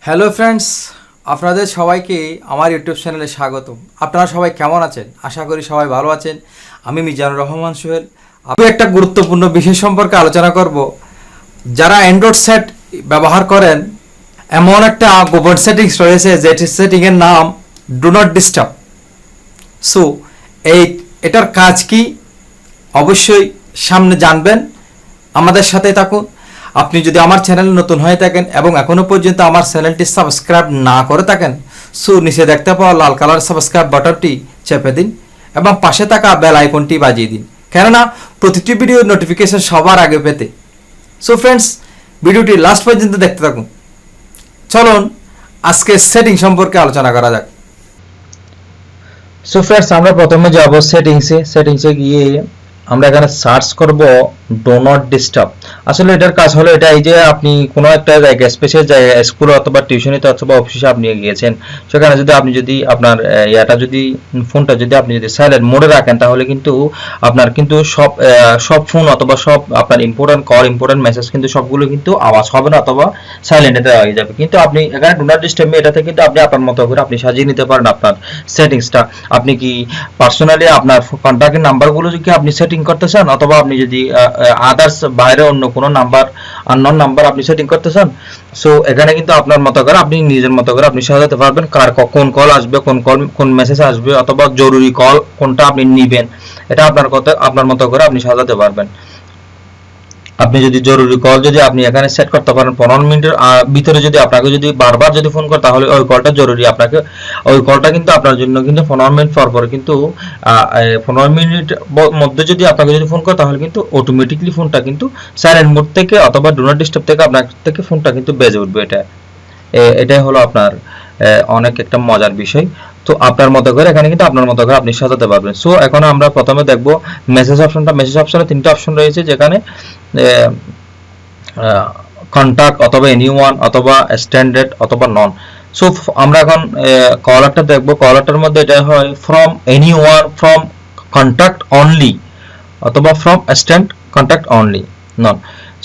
Hello friends, আপনাদের সবাইকে আমার ইউটিউব চ্যানেলে স্বাগত। আপনারা সবাই কেমন আছেন? আশা করি সবাই ভালো আছেন। আমি মিজানুর রহমান সোহেল। আমি একটা গুরুত্বপূর্ণ বিষয় সম্পর্কে আলোচনা করব। যারা অ্যান্ড্রয়েড সেট ব্যবহার করেন, এমন একটা গোপন সেটিংস রয়েছে যেটি সেটিংয়ের নাম ডু নট ডিস্টার্ব। সো এটার কাজ কি অবশ্যই সামনে জানবেন। আমাদের সাথে থাকুন। আপনি যদি আমার চ্যানেলে নতুন হয়ে থাকেন এবং এখনও পর্যন্ত আমার চ্যানেলটি সাবস্ক্রাইব না করে থাকেন, সো নিচে দেখতে পাওয়া লাল কালার সাবস্ক্রাইব বাটনটি চেপে দিন এবং পাশে থাকা বেল আইকনটি বাজিয়ে দিন, কেননা প্রতিটি ভিডিওর নোটিফিকেশন সবার আগে পেতে। সো ফ্রেন্ডস, ভিডিওটি লাস্ট পর্যন্ত দেখতে থাকুন। চলুন আজকে সেটিং সম্পর্কে আলোচনা করা যাক। সো ফ্রেন্ডস, আমরা প্রথমে যাব সেটিংসে গিয়ে আমরা এখানে সার্চ করব ডো নট ডিস্টার্ব। আসলে এটার কাজ হলো এটা, এই যে আপনি কোনো একটা জায়গায়, স্পেশাল জায়গায়, স্কুল অথবা টিউশনিতে অথবা অফিসে আপনি গিয়েছেন, সেখানে যদি আপনার ফোনটা যদি আপনি সাইলেন্ট মোডে রাখেন, তাহলে কিন্তু আপনার কিন্তু সব ফোন অথবা সব আপনার ইম্পর্টেন্ট কল, ইম্পর্টেন্ট মেসেজ কিন্তু সবগুলো কিন্তু আওয়াজ হবে না অথবা সাইলেন্টে দেওয়া হয়ে যাবে। কিন্তু আপনি এখানে ডো নট ডিস্টার্ব এটাতে কিন্তু আপনি আপনার মতো করে আপনি সাজিয়ে নিতে পারেন আপনার সেটিংসটা। আপনি কি পার্সোনালি আপনার কন্ট্যাক্টের নাম্বারগুলো কি আপনি সেটিং করতে চান, অথবা আপনি যদি আদার্স বাইরে অন্য কোনো নাম্বার, আননোন নাম্বার আপনি সেটিং করতে চান, সো এখানে কিন্তু আপনার মতো করে আপনি নিজের মতো করে আপনি সাজাতে পারবেন। কার কোন কল আসবে, কোন মেসেজ আসবে, অথবা জরুরি কল কোনটা আপনি নিবেন, এটা আপনার মতো করে আপনি সাজাতে পারবেন। আপনি যদি জরুরি কল যদি আপনি এখানে সেট করতে পারেন 15 মিনিটের ভিতরে, যদি আপনাকে যদি বারবার যদি ফোন করে, তাহলে ওই কলটা জরুরি, আপনাকে ওই কলটা কিন্তু আপনার জন্য কিন্তু 15 মিনিট পর কিন্তু 15 মিনিট মধ্যে যদি আপনাকে যদি ফোন করে, তাহলে কিন্তু অটোমেটিকলি ফোনটা কিন্তু সাইলেন্ট মোড থেকে অথবা ডু নট ডিস্টার্ব থেকে আপনার থেকে ফোনটা কিন্তু বেজে উঠবে। এটাই হলো আপনার অনেক একটা মজার বিষয়। তো আপনার মতো করে এখানে কিন্তু আপনার মতো করে আপনি সাজাতে পারবেন। সো এখন আমরা প্রথমে দেখব মেসেজ অপশনটা। মেসেজ অপশনে তিনটা অপশন রয়েছে, যেখানে কন্টাক্ট অথবা এনিওয়ান অথবা স্ট্যান্ডার্ড অথবা নন। সো আমরা এখন কলারটা দেখব। কলারটার মধ্যে এটা হয় from anyone, from contact only, অথবা from stand contact only, none.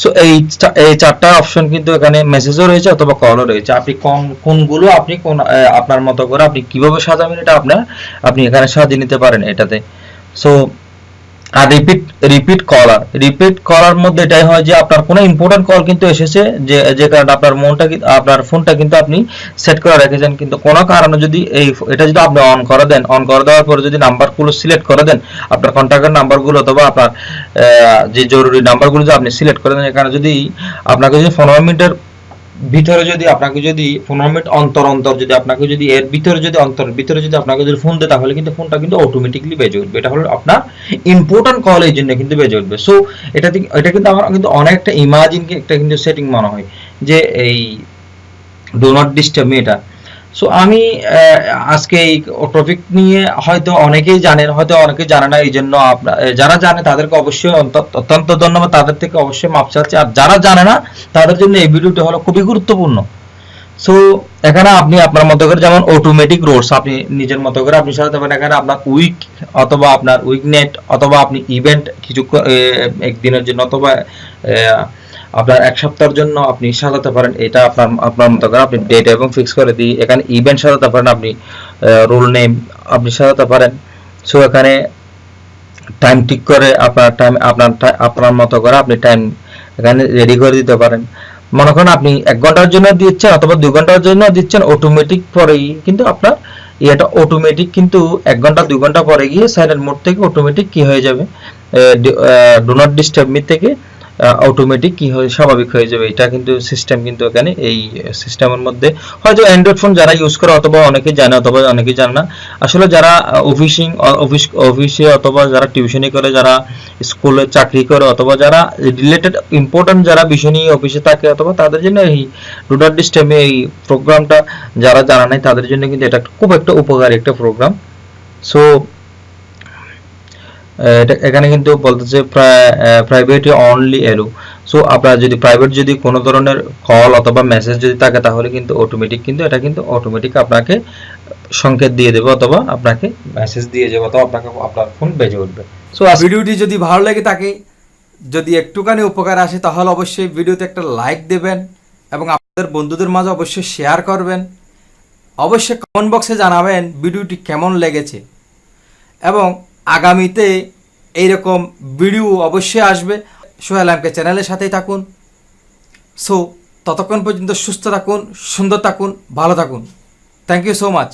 So এই চারটা অপশন কিন্তু এখানে মেসেজও রয়েছে অথবা কলও রয়েছে। আপনি কোনগুলো আপনি আপনার মতো করে আপনি কিভাবে সাজাবেন, এটা আপনি এখানে সাজিয়ে নিতে পারেন এটাতে। সো আর রিপিট কলার মধ্যে এটাই হয় যে আপনার কোনো ইম্পর্টেন্ট কল কিন্তু এসেছে, যে কারণে আপনার ফোনটা কিন্তু আপনি সেট করে রেখেছেন, কিন্তু কোনো কারণে যদি এটা যদি আপনি অন করে দেওয়ার পরে যদি নাম্বারগুলো সিলেক্ট করে দেন, আপনার কন্ট্যাক্টের নাম্বারগুলো অথবা আপনার যে জরুরি নাম্বারগুলো যদি আপনি সিলেক্ট করে দেন, এখানে যদি আপনাকে যদি 15 মিনিটের ভিতরে যদি আপনাকে যদি 15 মিনিট অন্তর যদি আপনাকে যদি এর ভিতরে যদি আপনাকে যদি ফোন দেয়, তাহলে কিন্তু ফোনটা কিন্তু অটোমেটিকলি বেজে উঠবে। এটা হলো আপনার ইম্পর্টেন্ট কল, এই জন্য কিন্তু বেজে উঠবে। সো এটা কিন্তু আমার কিন্তু অনেকটা ইমাজিন একটা কিন্তু সেটিং মনে হয়, যে এই ডু নট ডিস্টার্ব মি এটা। সো আমি আজকে এই টপিক নিয়ে হয়তো অনেকেই জানেন, হয়তো অনেকেই জানে না, এই জন্য যারা জানে তাদেরকে অবশ্যই অত্যন্ত ধন্যবাদ, তাদের থেকে অবশ্যই মাপ চাচ্ছি। আর যারা জানে না, তাদের জন্য এই ভিডিওটি হলো খুবই গুরুত্বপূর্ণ। সো এখানে আপনি আপনার মতো করে, যেমন অটোমেটিক রোলস আপনি নিজের মতো করে আপনি সাজাতে পারেন। এখানে আপনার উইক অথবা আপনার উইকনেট অথবা আপনি ইভেন্ট কিছু একদিনের জন্য অথবা আপনার এক সপ্তাহের জন্য আপনি সাজাতে পারেন। এটা আপনার মতো করে আপনি ডেট এবং ফিক্স করে দিই। এখানে ইভেন্ট সাজাতে পারেন, আপনি রোল নেম আপনি সাজাতে পারেন। সো এখানে টাইম ঠিক করে আপনার মতো করে আপনি টাইম এখানে রেডি করে দিতে পারেন। মনে করেন আপনি 1 ঘন্টার জন্য দিচ্ছেন অথবা 2 ঘন্টার জন্য দিচ্ছেন, অটোমেটিক পরেই কিন্তু আপনার এটা অটোমেটিক কিন্তু 1 ঘন্টা 2 ঘন্টা পরে গিয়ে সাইলেন্ট মোড থেকে অটোমেটিক কি হয়ে যাবে, ডু নট ডিস্টার্ব মি থেকে অটোমেটিক কি হয়ে স্বাভাবিক হয়ে যাবে। এটা কিন্তু সিস্টেম কিন্তু এখানে এই সিস্টেমের মধ্যে হয়তো অ্যান্ড্রয়েড ফোন যারা ইউজ করে অথবা অনেকেই জানে অথবা অনেকেই জানে না। আসলে যারা অফিসে অথবা যারা টিউশনি করে, যারা স্কুলে চাকরি করে, অথবা যারা রিলেটেড ইম্পর্টেন্ট যারা বিষয় নিয়ে অফিসে থাকে, অথবা তাদের জন্য এই ডু নট ডিস্টার্ব এই প্রোগ্রামটা যারা জানা নাই, তাদের জন্য কিন্তু এটা খুব একটা উপকারী একটা প্রোগ্রাম। সো এখানে কিন্তু বলতেছে প্রাইভেট অনলি এলো। সো আপনার যদি প্রাইভেট যদি কোনো ধরনের কল অথবা মেসেজ যদি থাকে, তাহলে কিন্তু অটোমেটিক কিন্তু এটা কিন্তু অটোমেটিক আপনাকে সংকেত দিয়ে দেবে অথবা আপনাকে মেসেজ দিয়ে যাবে অথবা আপনার ফোন বেজে উঠবে। সো ভিডিওটি যদি ভালো লেগে থাকে, যদি একটুখানি উপকার আসে, তাহলে অবশ্যই ভিডিওতে একটা লাইক দেবেন এবং আপনাদের বন্ধুদের মাঝে অবশ্যই শেয়ার করবেন। অবশ্যই কমেন্ট বক্সে জানাবেন ভিডিওটি কেমন লেগেছে, এবং আগামীতে এইরকম ভিডিও অবশ্যই আসবে। সোহেল এমকে চ্যানেলের সাথেই থাকুন। সো ততক্ষণ পর্যন্ত সুস্থ থাকুন, সুন্দর থাকুন, ভালো থাকুন। Thank you so much.